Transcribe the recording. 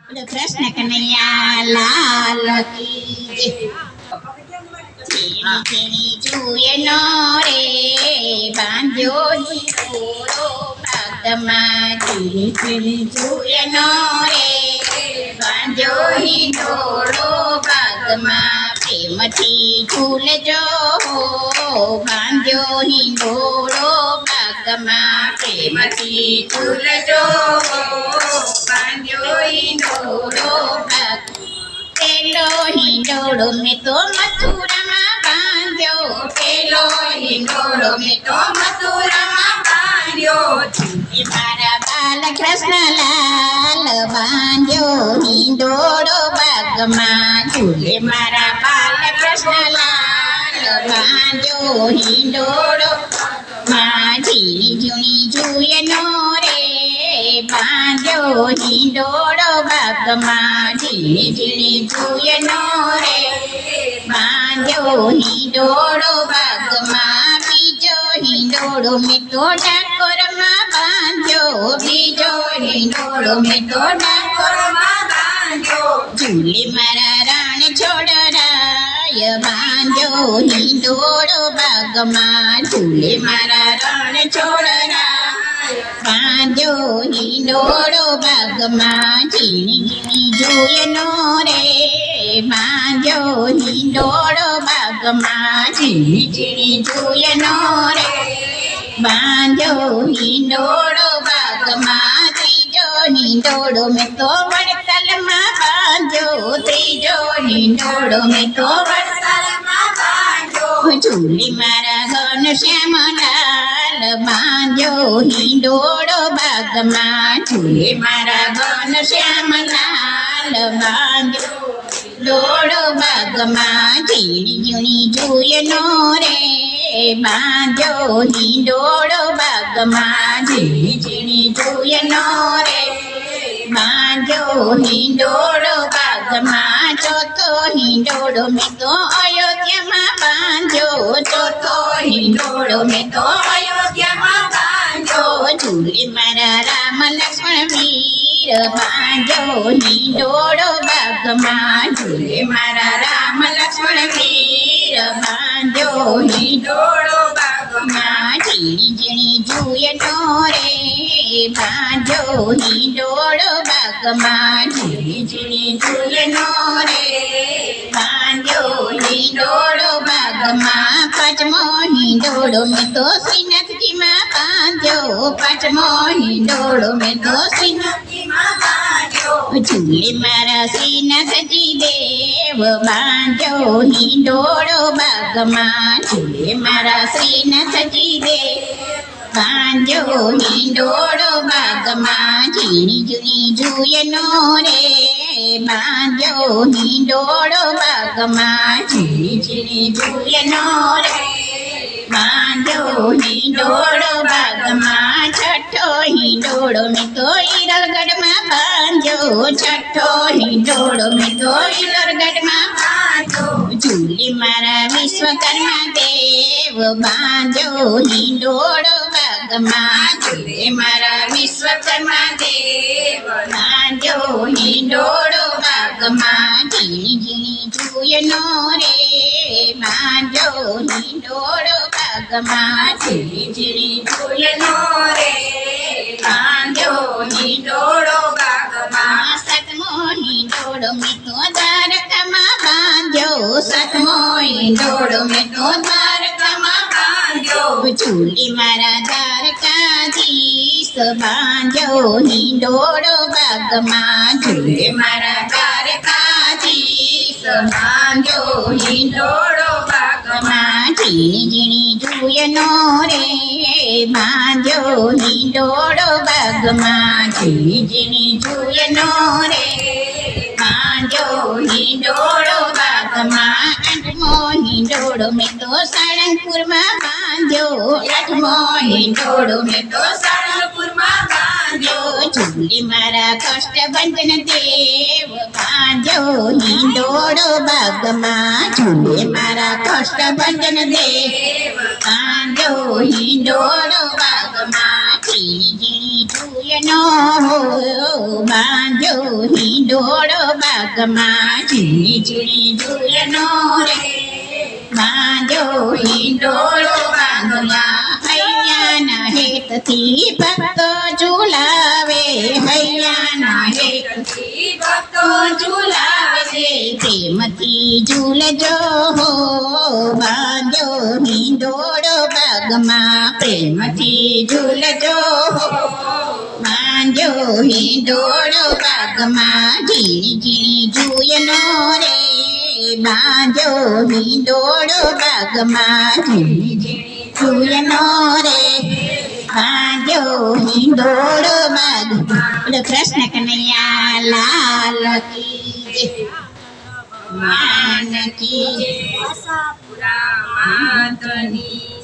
બોલો કૃષ્ણ કનૈયા લાલ કી જય ઝીણી જુએ નો રે બાંધ્યો હિંડોળો ભાગમાં ઝીણી જુએ નો રે બાંધ્યો હિંડોળો ભાગમાં પ્રેમથી ઝૂલજો બાંધ્યો હિંડોળો ભાગમાં પ્રેમથી ઝૂલજો બાંધ્યો હિંડોળો ભાગ પેલો હિંડોળો મેં તો મથુરામાં બાંધ્યો પેલો હિંડોળો મેં તો મથુરામાં બાંધ્યો એ મારા બાલકૃષ્ણ લાલ બાંધ્યો હિંડોળો બાગમાં ઝૂલે મારા બાલકૃષ્ણ લાલ બાંધ્યો હિંડોળો માં ઝીણી ઝીણી જુએ નો રે બાંધ્યો હિંડોળો બાગમાં ઝીણી ઝીણી જુએ નો રે બાંધ્યો હિંડોળો બાગમાં બીજો હિંડોળો મેં તો ડાકોરમાં બાંધ્યો બીજો હિંડોળો મેં તો ડાકોરમાં બાંધ્યો ઝૂલે મારા રાણ છોડરાય બાંધ્યો હિંડોળો બાગમાં ઝૂલે મારા રાણ છોડરાય બાંધ્યો હિંડોળો બાગમાં ઝીણી ઝીણી જુએ નો રે બાંધ્યો હિંડોળો બાગમાં ઝીણી ઝીણી જુએ નો રે બાંધ્યો હિંડોળો બાગમાં ત્રીજો હિંડોળો મેં તો વડતાલમાં બાંધ્યો ત્રીજો હિંડોળો મેં તો વડતાલમાં બાંધ્યો ઝૂલે મારા ઘનશ્યામ લાલ બાંધ્યો હિંડોળો બાગમાં ઝૂલે મારા ઘનશ્યામ લાલ બાંધ્યો હિંડોળો બાગમાં ઝીણી ઝીણી જુએ નો રે બાંધ્યો હિંડોળો બાગમાં ઝીણી ઝીણી જુએ નો રે બાંધ્યો હિંડોળો બાગમાં ચોથો હિંડોળો મેં તો અયોધ્યામાં બાંધ્યો ચોથો હિંડોળો મેં તો અયોધ્યામાં બાંધ્યો ઝૂલે મારા રામ લક્ષ્મણ વીર બાંધ્યો હિંડોળો બાગમાં ઝૂલે મારા રામ લક્ષ્મણ વીર બાંધ્યો હિંડોળો બાગમાં ઝીણી ઝીણી જુએ નો રે બાંધ્યો હિંડોળો બાગમાં ઝીણી ઝીણી જુએ નો રે બાંધ્યો હિંડોળો બાગમાં પાંચમો હિંડોળો મેં તો શ્રીનાથજીમાં બાંધ્યો પાંચમો હિંડોળો મેં તો શ્રીનાથજીમાં બાંધ્યો ઝૂલે મારા શ્રીનાથજી દેવ બાંધ્યો હિંડોળો બાગમાં ઝૂલે મારા શ્રીનાથજી દેવ બાંધ્યો હિંડોળો બાગમાં ઝીણી ઝીણી જુએ નો રે બાંધ્યો હિંડોળો બાગમાં ઝીણી ઝીણી જુએ નો રે બાંધ્યો હિંડોળો બાગમાં છઠ્ઠો હિંડોળો મેં તો ઈરલગઢમાં બાંધ્યો છઠ્ઠો હિંડોળો મેં તો ઈરલગઢમાં બાંધ્યો ઝૂલે મારા વિશ્વકર્મા દેવ બાંધ્યો હિંડોળો બાગમાં ઝૂલે મારા વિશ્વકર્મા દેવ બાંધ્યો હિંડોળો બાગમાં ઝીણી ઝીણી જુએ નો રે બાંધ્યો હિંડોળો બાગમાં ઝીણી ઝીણી જુએ નો રે બાંધ્યો હિંડોળો બાગમાં સાતમો હિંડોળો મેં તો દ્વારકામાં બાંધ્યો સાતમો હિંડોળો મેં તો દ્વારકામાં બાંધ્યો ઝૂલે મારા દ્વારકાધીશ બાંધ્યો હિંડોળો બાગમાં ઝૂલે મારા દ્વારકાધીશ બાંધ્યો હિંડોળો બાગમાં ઝીણી ઝીણી જુએ નો રે બાંધ્યો હિંડોળો બાગમાં ઝીણી ઝીણી જુએ નો રે બાંધ્યો હિંડોળો બાગમાં આઠમો હિંડોળો મેં તો સાળંગપુરમાં બાંધ્યો આઠમો હિંડોળો મેં તો સાળંગપુરમાં બાંધ્યો ઝૂલે મારા કષ્ટભંજન દેવ બાંધ્યો હિંડોળો બાગમાં ઝૂલે મારા કષ્ટભંજન દેવ બાંધ્યો હિંડોળો બાગમાં ઝીણી ઝૂયનો બાંધ્યો હિંડોળો બાગમાં ઝીણી ઝીણી ઝૂયનો રે બાંધ્યો હિંડોળો બાગમાં હૈયાના હેતથી ભક્તો ઝુલાવે હૈયાના હેતથી ભક્તો ઝુલાવે છે પ્રેમથી ઝૂલજો હો બાંધ્યો હિંડોળો બાગમાં પ્રેમથી ઝૂલજો હો બાંધ્યો હિંડોળો બાગમાં ઝીણી ઝીણી ઝૂયનો રે બાંધ્યો હિંડોળો બાગમાં ઝીણી ઝીણી ઝૂયનો રે બાંધ્યો હિંડોળો બાગમાં બોલો કૃષ્ણ કનૈયા લાલ કી જય માન કી જય આશાપુરા માતની